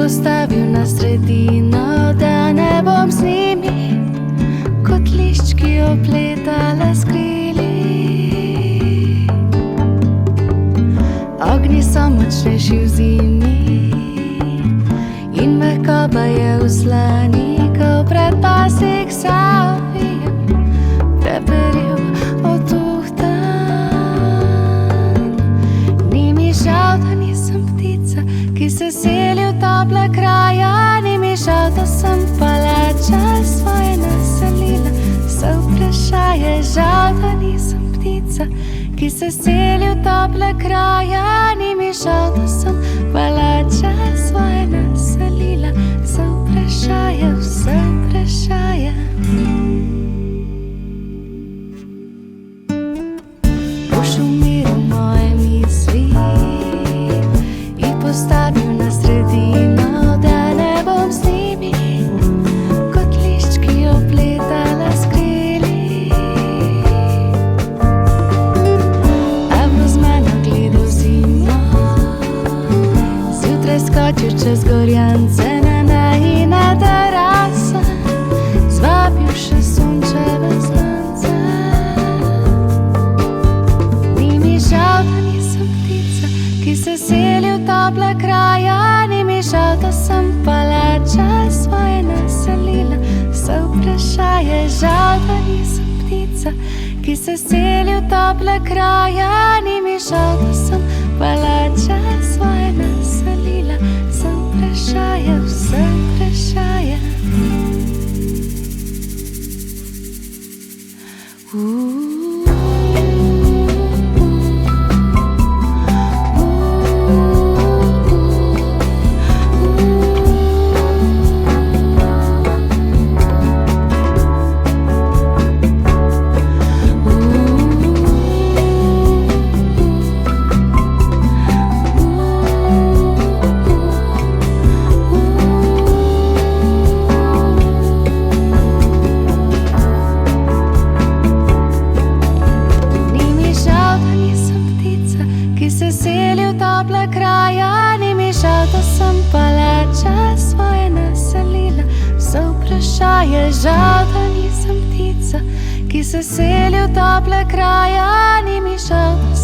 postavil na sredino, da ne bom z njimi kot liščki opletala s krili. Ognji so močnejši v zimi in mehkoba je v slani, ko predpasnik savijem preperil otuhtan. Ni mi žal, da nisem ptica, ki se seli v tople kraja. Ni mi žal, da sem palača svoje naselila. Se vprašaje, žal, da nisem ptica, ki se seli v tople kraja. Ni mi žal, da sem palača svoje naselila. Se vprašaje, vse vprašaje. Boš umiril moje misli in postavil na sredino, da ne bom z njimi kot liščki opletala s krili. A bo z mano gledal zimo, zjutraj skočil čez gorjance na najina terasa, zvabil še sončeve slance. Ni mi žal, da nisem ptica, ki se seli v tople kraja. Ni mi žal, da sem palača svoje naselila. Se vprašaje, žal, da nisem ptica, ki se seli v tople kraja. Ni mi žal, da sem palača svoje naselila. Se vprašaje, vse vprašaje. Se seli v tople kraja. Ni mi žal, da sem palača svoje naselila. Se vprašaje, žal, da nisem ptica, ki se seli v tople kraja. Ni mi žal, da